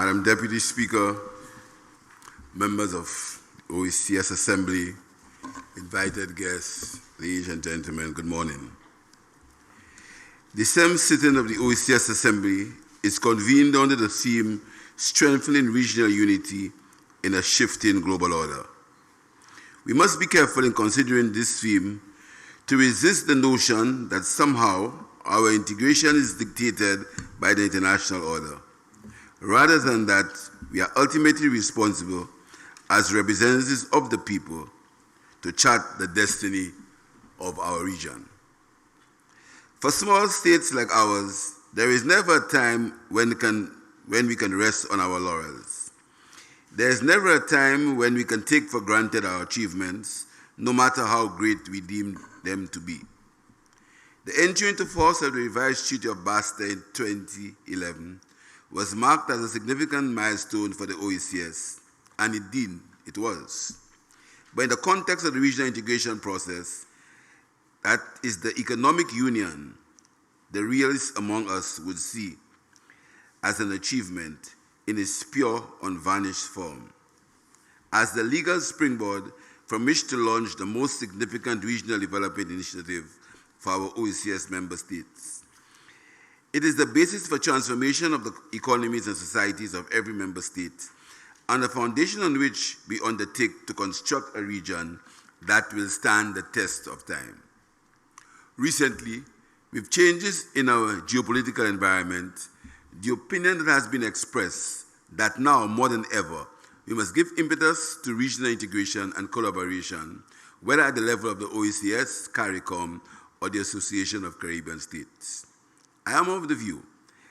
Madam Deputy Speaker, members of Oecs Assembly, invited guests, ladies and gentlemen, good morning. The 7th sitting of the Oecs Assembly is convened under the theme Strengthening Regional Unity in a Shifting Global Order. We must be careful in considering this theme to resist the notion that somehow our integration is dictated by the international order, rather than that we are ultimately responsible as representatives of the people to chart the destiny of our region. For small states like ours, there is never a time when we can rest on our laurels. There is never a time when we can take for granted our achievements, no matter how great we deem them to be. The entry into force of the revised Treaty of Basta in 2011 was marked as a significant milestone for the Oecs, and indeed it was. But in the context of the regional integration process, that is the economic union the realists among us would see as an achievement in its pure, unvarnished form, as the legal springboard from which to launch the most significant regional development initiative for our Oecs member states. It is the basis for transformation of the economies and societies of every member state, and the foundation on which we undertake to construct a region that will stand the test of time. Recently, with changes in our geopolitical environment, the opinion that has been expressed that now more than ever, we must give impetus to regional integration and collaboration, whether at the level of the Oecs, CARICOM, or the Association of Caribbean States. I am of the view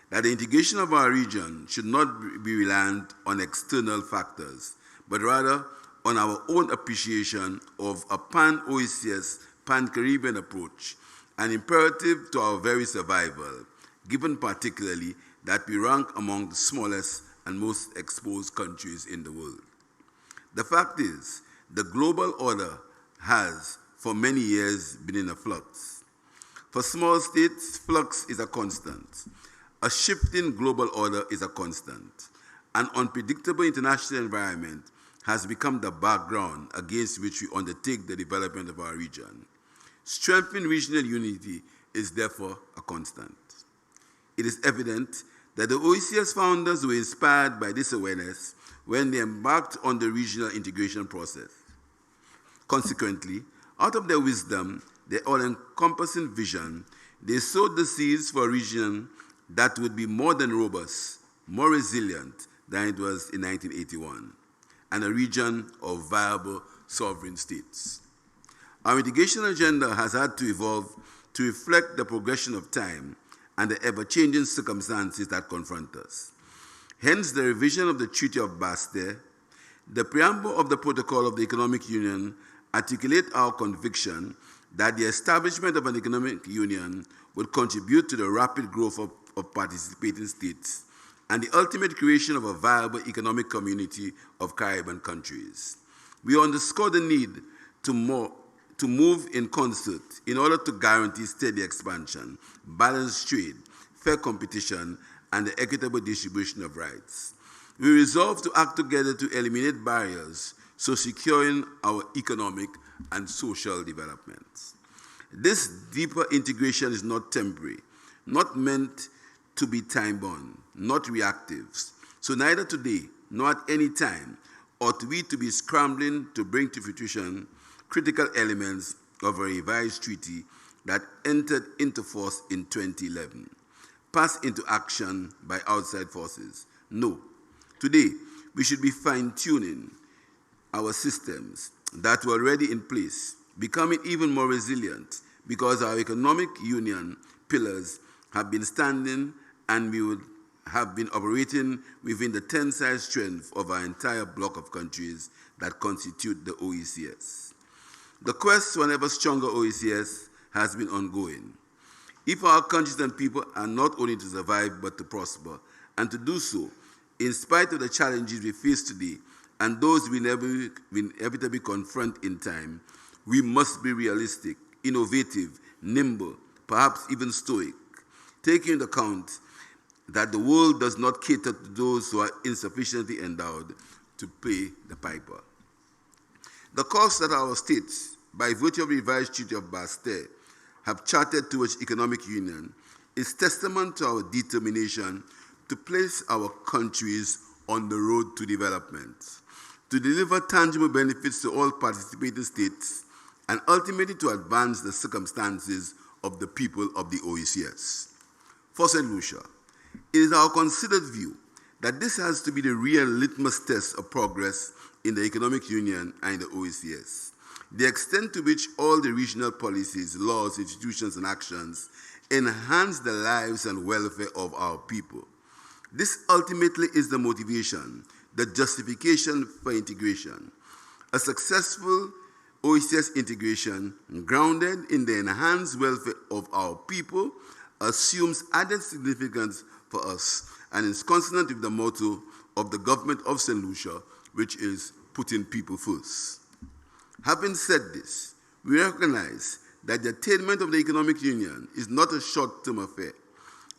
that the integration of our region should not be reliant on external factors, but rather on our own appreciation of a pan-Oecs, pan-Caribbean approach, an imperative to our very survival, given particularly that we rank among the smallest and most exposed countries in the world. The fact is, the global order has, for many years, been in a flux. For small states, flux is a constant. A shifting global order is a constant. An unpredictable international environment has become the background against which we undertake the development of our region. Strengthening regional unity is therefore a constant. It is evident that the Oecs founders were inspired by this awareness when they embarked on the regional integration process. Consequently, out of their wisdom, their all-encompassing vision, they sowed the seeds for a region that would be more than robust, more resilient than it was in 1981, and a region of viable sovereign states. Our integration agenda has had to evolve to reflect the progression of time and the ever-changing circumstances that confront us. Hence, the revision of the Treaty of Basta, the preamble of the Protocol of the Economic Union articulate our conviction that the establishment of an economic union would contribute to the rapid growth of participating states and the ultimate creation of a viable economic community of Caribbean countries. We underscore the need to move in concert in order to guarantee steady expansion, balanced trade, fair competition, and the equitable distribution of rights. We resolve to act together to eliminate barriers, so securing our economic and social development. This deeper integration is not temporary, not meant to be time-bound, not reactive. So neither today nor at any time ought we to be scrambling to bring to fruition critical elements of a revised treaty that entered into force in 2011, passed into action by outside forces. No. Today, we should be fine-tuning our systems that were already in place, becoming even more resilient because our economic union pillars have been standing and we would have been operating within the tensile strength of our entire block of countries that constitute the Oecs. The quest for an ever stronger Oecs has been ongoing. If our countries and people are not only to survive but to prosper, and to do so, in spite of the challenges we face today and those we inevitably confront in time, we must be realistic, innovative, nimble, perhaps even stoic, taking into account that the world does not cater to those who are insufficiently endowed to pay the piper. The course that our states, by virtue of the revised Treaty of Bastille, have charted towards economic union is testament to our determination to place our countries on the road to development, to deliver tangible benefits to all participating states, and ultimately to advance the circumstances of the people of the Oecs. For St. Lucia, it is our considered view that this has to be the real litmus test of progress in the economic union and the Oecs. The extent to which all the regional policies, laws, institutions, and actions enhance the lives and welfare of our people. This ultimately is the motivation, the justification for integration. A successful Oecs integration, grounded in the enhanced welfare of our people, assumes added significance for us and is consonant with the motto of the government of St. Lucia, which is putting people first. Having said this, we recognize that the attainment of the economic union is not a short-term affair.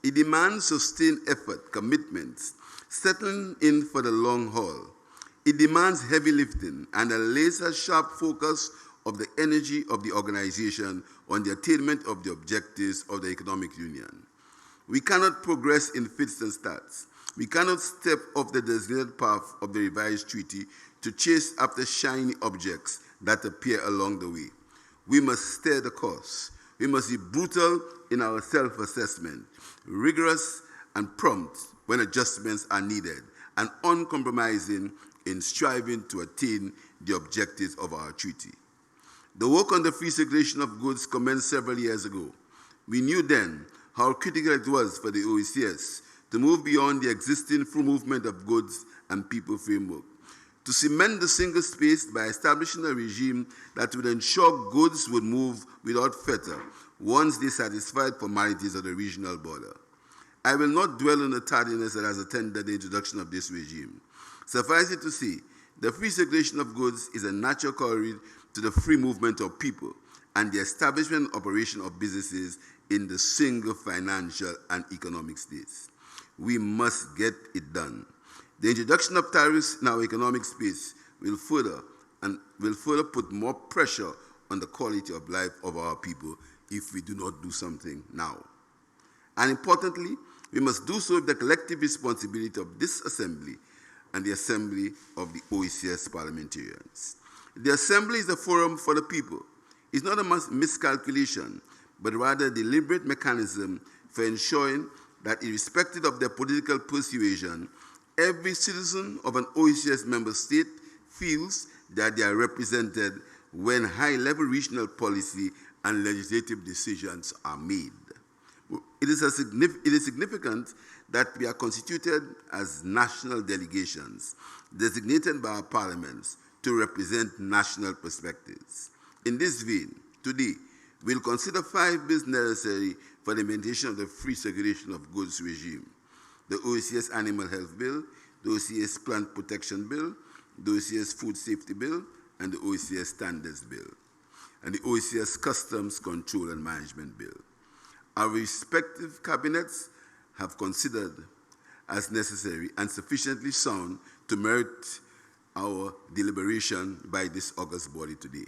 It demands sustained effort, commitments, settling in for the long haul. It demands heavy lifting and a laser-sharp focus of the energy of the organization on the attainment of the objectives of the economic union. We cannot progress in fits and starts. We cannot step off the designated path of the revised treaty to chase after shiny objects that appear along the way. We must steer the course. We must be brutal in our self-assessment, rigorous and prompt when adjustments are needed, and uncompromising in striving to attain the objectives of our treaty. The work on the free circulation of goods commenced several years ago. We knew then how critical it was for the Oecs to move beyond the existing free movement of goods and people framework, to cement the single space by establishing a regime that would ensure goods would move without fetter once they satisfied formalities of the regional border. I will not dwell on the tardiness that has attended the introduction of this regime. Suffice it to say, the free circulation of goods is a natural corollary to the free movement of people and the establishment and operation of businesses in the single financial and economic states. We must get it done. The introduction of tariffs in our economic space will further put more pressure on the quality of life of our people if we do not do something now. And importantly, we must do so with the collective responsibility of this assembly and the assembly of the Oecs parliamentarians. The assembly is a forum for the people. It's not a miscalculation, but rather a deliberate mechanism for ensuring that irrespective of their political persuasion, every citizen of an Oecs member state feels that they are represented when high-level regional policy and legislative decisions are made. It is significant that we are constituted as national delegations, designated by our parliaments to represent national perspectives. In this vein, today, we'll consider 5 bills necessary for the implementation of the free circulation of goods regime: the Oecs Animal Health Bill, the Oecs Plant Protection Bill, the Oecs Food Safety Bill, and the Oecs Standards Bill, and the Oecs Customs Control and Management Bill. Our respective cabinets have considered as necessary and sufficiently sound to merit our deliberation by this august body today.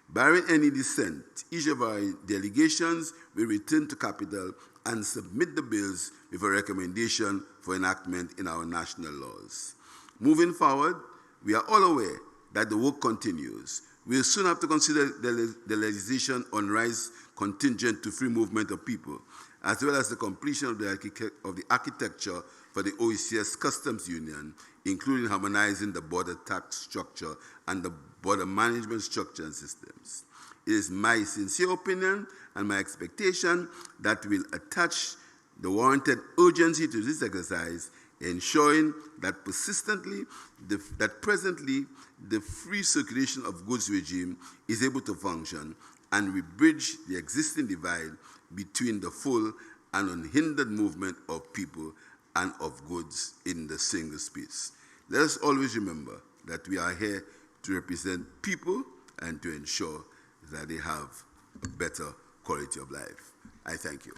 Barring any dissent, each of our delegations will return to Capital and submit the bills with a recommendation for enactment in our national laws. Moving forward, we are all aware that the work continues. We will soon have to consider the legislation on rights contingent to free movement of people, as well as the completion of the architecture for the Oecs Customs Union, including harmonizing the border tax structure and the border management structure and systems. It is my sincere opinion and my expectation that we will attach the warranted urgency to this exercise, ensuring that presently the free circulation of goods regime is able to function, and we bridge the existing divide between the full and unhindered movement of people and of goods in the single space. Let us always remember that we are here to represent people and to ensure that they have a better quality of life. I thank you.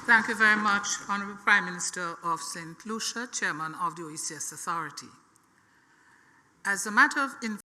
Thank you very much, Honourable Prime Minister of St. Lucia, Chairman of the Oecs Authority. As a matter of